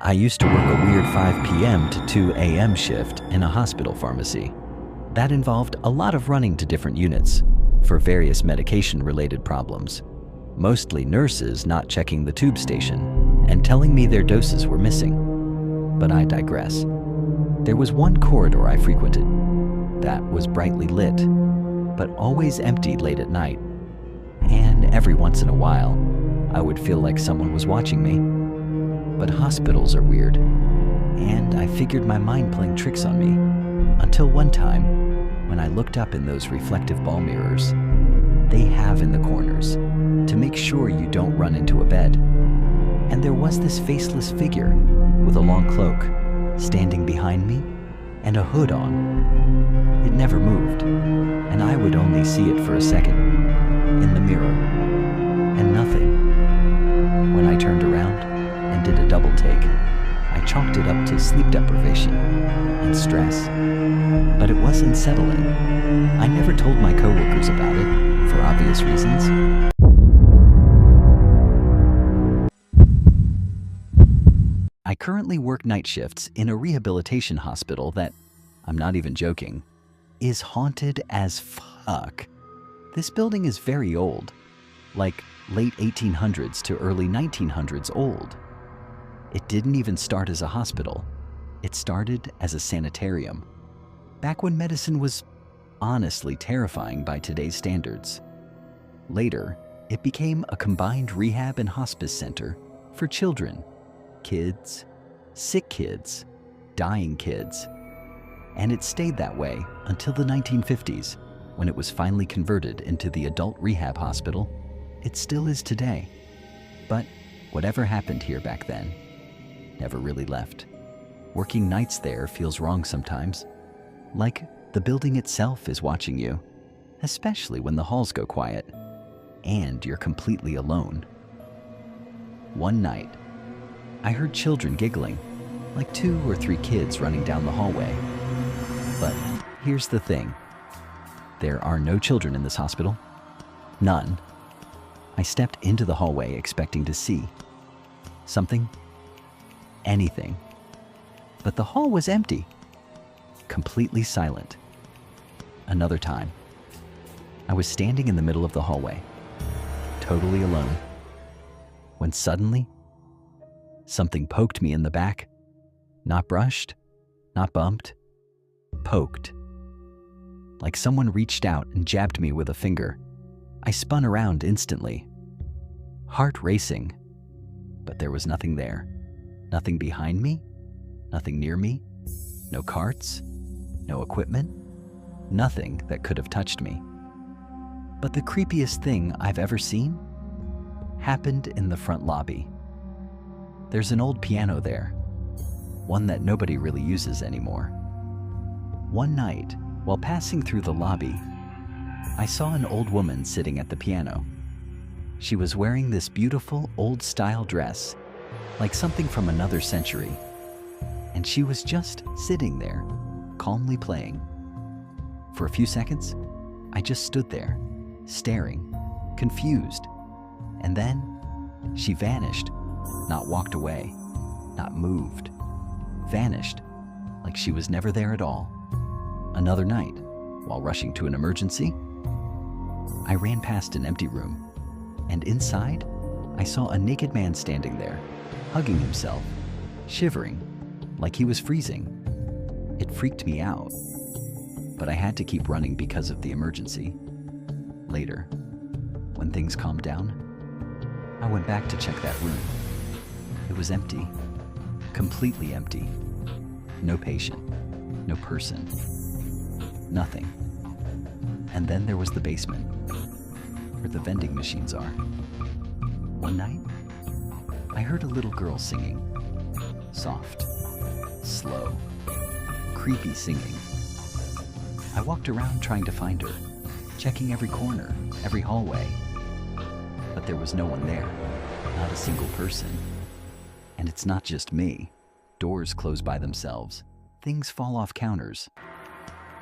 I used to work a weird 5 p.m. to 2 a.m. shift in a hospital pharmacy. That involved a lot of running to different units for various medication-related problems. Mostly nurses not checking the tube station and telling me their doses were missing. But I digress. There was one corridor I frequented that was brightly lit, but always empty late at night. And every once in a while, I would feel like someone was watching me. But hospitals are weird, and I figured my mind playing tricks on me. Until one time, when I looked up in those reflective ball mirrors they have in the corners to make sure you don't run into a bed. And there was this faceless figure with a long cloak standing behind me and a hood on. It never moved, and I would only see it for a second in the mirror, and nothing. When I turned around and did a double take, I chalked it up to sleep deprivation and stress. But it was unsettling. I never told my coworkers about it for obvious reasons. I currently work night shifts in a rehabilitation hospital that, I'm not even joking, is haunted as fuck. This building is very old, like late 1800s to early 1900s old. It didn't even start as a hospital. It started as a sanitarium, back when medicine was honestly terrifying by today's standards. Later, it became a combined rehab and hospice center for children, kids, sick kids, dying kids. And it stayed that way until the 1950s, when it was finally converted into the adult rehab hospital it still is today. But whatever happened here back then never really left. Working nights there feels wrong sometimes, like the building itself is watching you, especially when the halls go quiet and you're completely alone. One night, I heard children giggling, like 2 or 3 kids running down the hallway. But here's the thing. There are no children in this hospital. None. I stepped into the hallway expecting to see something, anything. But the hall was empty, completely silent. Another time, I was standing in the middle of the hallway, totally alone, when suddenly, something poked me in the back. Not brushed, not bumped, poked. Like someone reached out and jabbed me with a finger. I spun around instantly, heart racing, but there was nothing there. Nothing behind me, nothing near me, no carts, no equipment, nothing that could have touched me. But the creepiest thing I've ever seen happened in the front lobby. There's an old piano there, one that nobody really uses anymore. One night, while passing through the lobby, I saw an old woman sitting at the piano. She was wearing this beautiful old-style dress, like something from another century, and she was just sitting there, calmly playing. For a few seconds, I just stood there, staring, confused, and then she vanished, not walked away, not moved, vanished, like she was never there at all. Another night, while rushing to an emergency, I ran past an empty room, and inside, I saw a naked man standing there, hugging himself, shivering, like he was freezing. It freaked me out, but I had to keep running because of the emergency. Later, when things calmed down, I went back to check that room. It was empty, completely empty. No patient, no person, nothing. And then there was the basement, where the vending machines are. One night, I heard a little girl singing. Soft, slow, creepy singing. I walked around trying to find her, checking every corner, every hallway. But there was no one there, not a single person. And it's not just me. Doors close by themselves. Things fall off counters.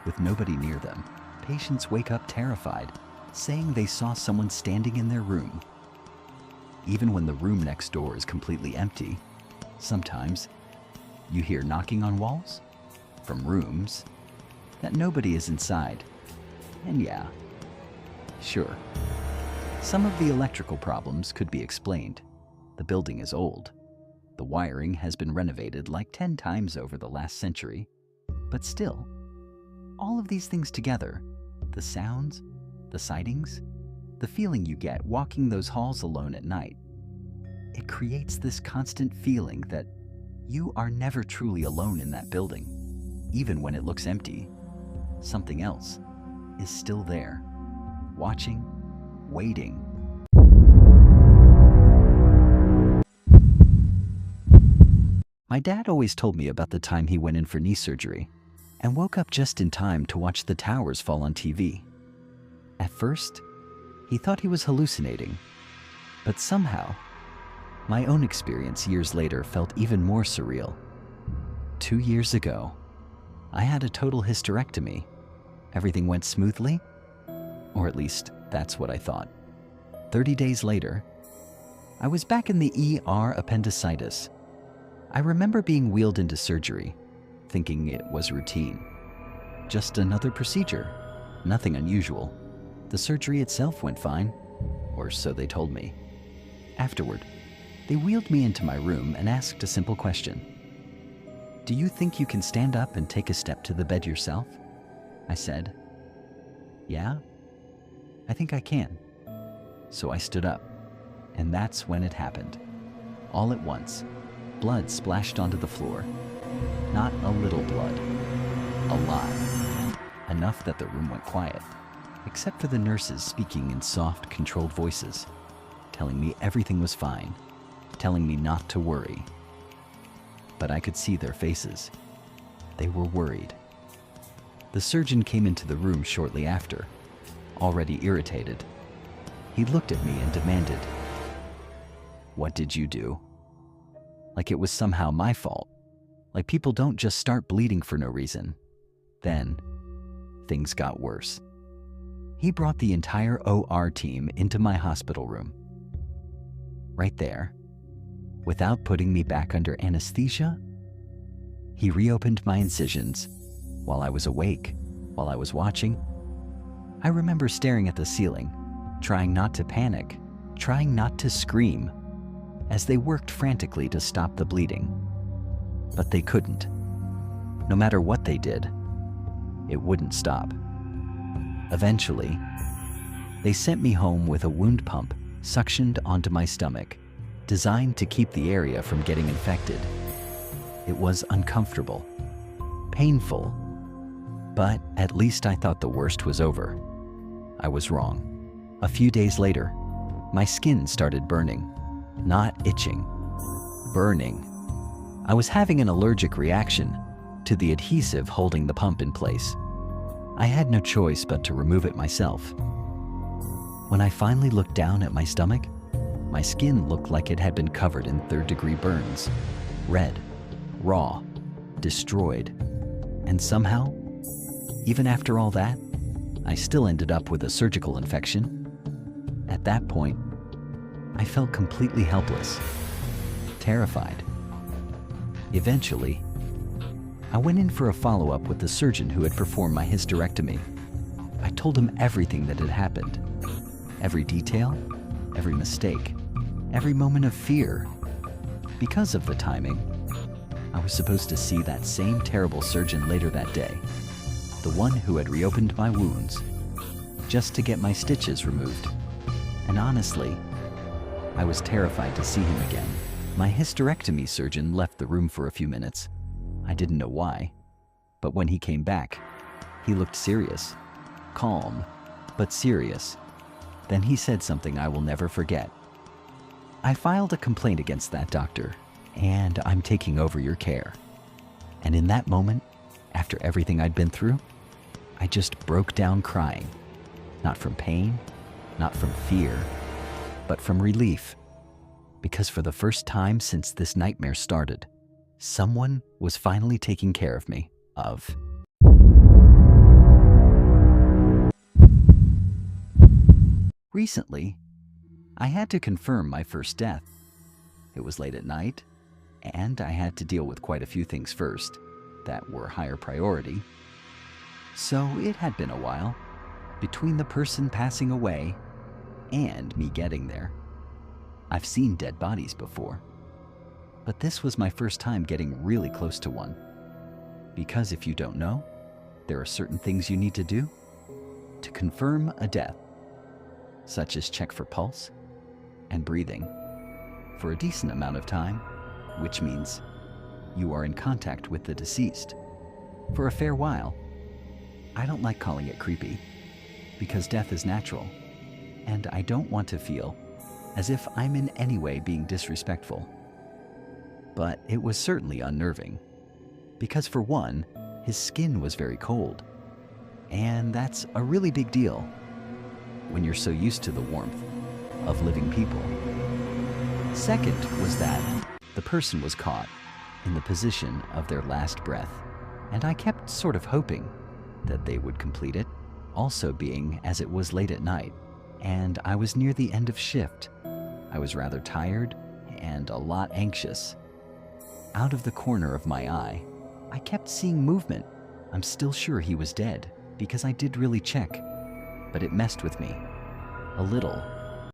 With nobody near them, patients wake up terrified, saying they saw someone standing in their room. Even when the room next door is completely empty, Sometimes you hear knocking on walls from rooms that nobody is inside. And yeah, sure, some of the electrical problems could be explained. The building is old. The wiring has been renovated like 10 times over the last century. But still, all of these things together, the sounds, the sightings, the feeling you get walking those halls alone at night, it creates this constant feeling that you are never truly alone in that building. Even when it looks empty, something else is still there, watching, waiting. My dad always told me about the time he went in for knee surgery and woke up just in time to watch the towers fall on TV. At first, he thought he was hallucinating, but somehow, my own experience years later felt even more surreal. 2 years ago, I had a total hysterectomy. Everything went smoothly, or at least that's what I thought. 30 days later, I was back in the ER appendicitis. I remember being wheeled into surgery, thinking it was routine. Just another procedure, nothing unusual. The surgery itself went fine, or so they told me. Afterward, they wheeled me into my room and asked a simple question. "Do you think you can stand up and take a step to the bed yourself?" I said, "Yeah, I think I can." So I stood up, and that's when it happened. All at once, blood splashed onto the floor. Not a little blood, a lot. Enough that the room went quiet, except for the nurses speaking in soft, controlled voices, telling me everything was fine, telling me not to worry. But I could see their faces. They were worried. The surgeon came into the room shortly after, already irritated. He looked at me and demanded, "What did you do?" Like it was somehow my fault. Like people don't just start bleeding for no reason. Then, things got worse. He brought the entire OR team into my hospital room. Right there, without putting me back under anesthesia, he reopened my incisions while I was awake, while I was watching. I remember staring at the ceiling, trying not to panic, trying not to scream, as they worked frantically to stop the bleeding. But they couldn't. No matter what they did, it wouldn't stop. Eventually, they sent me home with a wound pump suctioned onto my stomach, designed to keep the area from getting infected. It was uncomfortable, painful, but at least I thought the worst was over. I was wrong. A few days later, my skin started burning. Not itching, burning. I was having an allergic reaction to the adhesive holding the pump in place. I had no choice but to remove it myself. When I finally looked down at my stomach, my skin looked like it had been covered in third-degree burns. Red, raw, destroyed. And somehow, even after all that, I still ended up with a surgical infection. At that point, I felt completely helpless, terrified. Eventually, I went in for a follow-up with the surgeon who had performed my hysterectomy. I told him everything that had happened. Every detail, every mistake, every moment of fear. Because of the timing, I was supposed to see that same terrible surgeon later that day, the one who had reopened my wounds, just to get my stitches removed. And honestly, I was terrified to see him again. My hysterectomy surgeon left the room for a few minutes. I didn't know why, but when he came back, he looked serious, calm, but serious. Then he said something I will never forget. "I filed a complaint against that doctor, and I'm taking over your care." And in that moment, after everything I'd been through, I just broke down crying. Not from pain, not from fear, but from relief. Because for the first time since this nightmare started, someone was finally taking care of me. Recently, I had to confirm my first death. It was late at night, and I had to deal with quite a few things first that were higher priority. So it had been a while between the person passing away and me getting there. I've seen dead bodies before, but this was my first time getting really close to one. Because if you don't know, there are certain things you need to do to confirm a death, such as check for pulse and breathing for a decent amount of time, which means you are in contact with the deceased for a fair while. I don't like calling it creepy because death is natural, and I don't want to feel as if I'm in any way being disrespectful. But it was certainly unnerving because, for one, his skin was very cold, and that's a really big deal when you're so used to the warmth of living people. Second was that the person was caught in the position of their last breath, and I kept sort of hoping that they would complete it, also being as it was late at night, and I was near the end of shift. I was rather tired and a lot anxious. Out of the corner of my eye, I kept seeing movement. I'm still sure he was dead because I did really check, but it messed with me a little